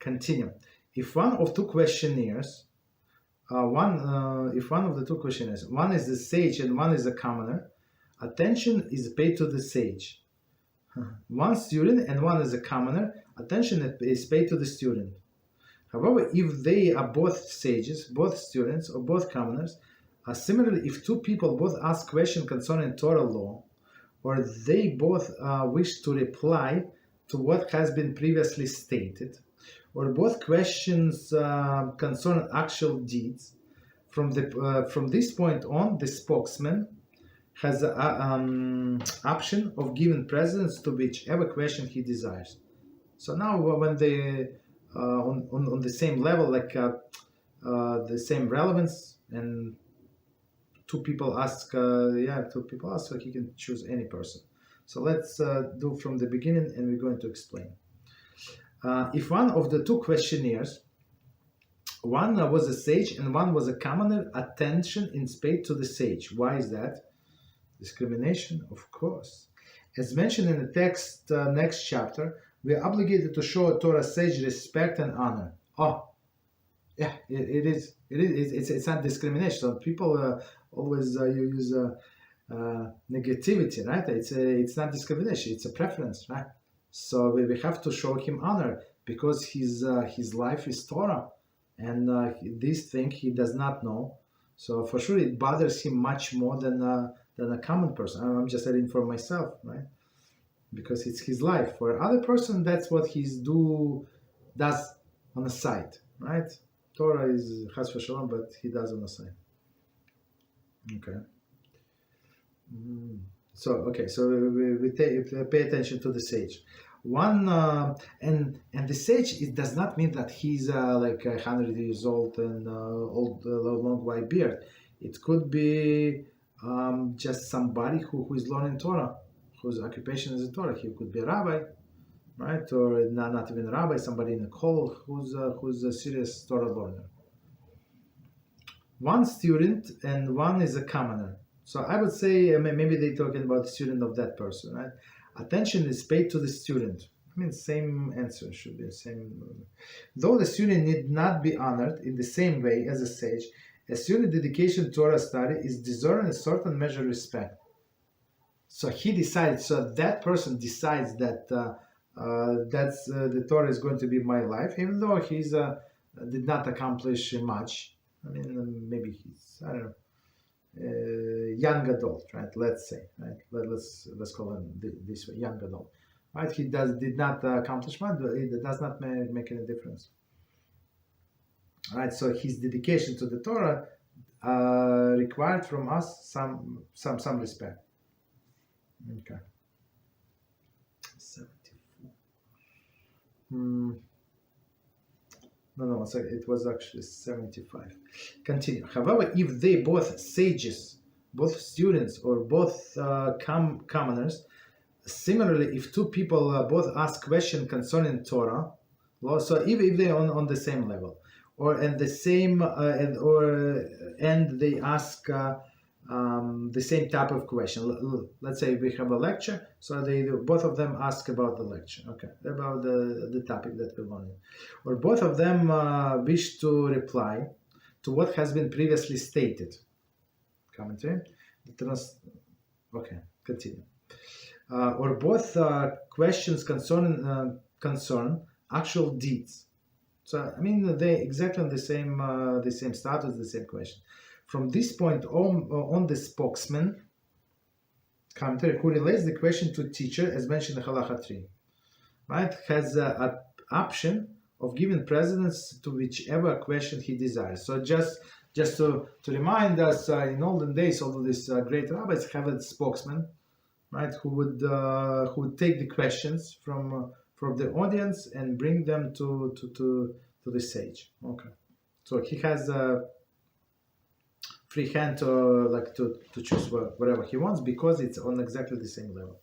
Continue. If one of two questionnaires, if one of the two questionnaires, one is the sage and one is a commoner, attention is paid to the sage. One student and one is a commoner, attention is paid to the student. However, if they are both sages, both students, or both commoners, similarly, if two people both ask questions concerning Torah law, or they both wish to reply to what has been previously stated, or both questions concern actual deeds, from this point on, the spokesman has an option of giving precedence to whichever question he desires. So now, when they on the same level, like the same relevance, and two people ask, so he can choose any person. So let's do from the beginning, and we're going to explain. If one of the two questionnaires, one was a sage and one was a commoner, attention is paid to the sage. Why is that? Discrimination, of course. As mentioned in the text, next chapter, we are obligated to show a Torah sage respect and honor. Oh, yeah, it is. It's not discrimination. So people always use negativity, right? It's not discrimination. It's a preference, right? So we have to show him honor because his life is Torah, and this thing he does not know. So for sure it bothers him much more than a common person. I'm just adding for myself, right? Because it's his life. For other person, that's what does on the side, right? Torah is Chas v'Shalom, but he does on the side. Okay. So we pay attention to the sage. One and the sage, it does not mean that he's like 100 years old and old, long white beard. It could be just somebody who is learning Torah, whose occupation is a Torah. He could be a rabbi, right? Or not even a rabbi, somebody in a kollel who's a serious Torah learner. One student and one is a commoner. So I would say maybe they're talking about the student of that person, right? Attention is paid to the student. I mean, same answer should be the same. Though the student need not be honored in the same way as a sage, a student dedication to Torah study is deserving a certain measure of respect. So he decides. So that person decides that the Torah is going to be my life, even though he's did not accomplish much. I mean, maybe he's, I don't know, young adult, right? Let's say, right? Let's call him this way, young adult, right? He did not accomplish much, but it does not make any difference, right? So his dedication to the Torah required from us some respect. Okay. 74. No, sorry, it was actually 75. Continue. However, if they both sages, both students, or both commoners, similarly, if two people both ask questions concerning Torah, so if they're on the same level, or and the same, and they ask the same type of question. Let's say we have a lecture, so both of them ask about the lecture, okay, about the topic that we're learning, or both of them wish to reply to what has been previously stated. Commentary. Okay, continue. Or both questions concern actual deeds. So I mean they exactly on the same status, the same question. From this point on, the spokesman, commentary, who relates the question to teacher, as mentioned in Halachah 3, right, has an option of giving precedence to whichever question he desires. So just to remind us, in olden days, all of these great rabbis have a spokesman, right, who would take the questions from the audience and bring them to the sage. Okay, so he has a free hand to choose whatever he wants because it's on exactly the same level.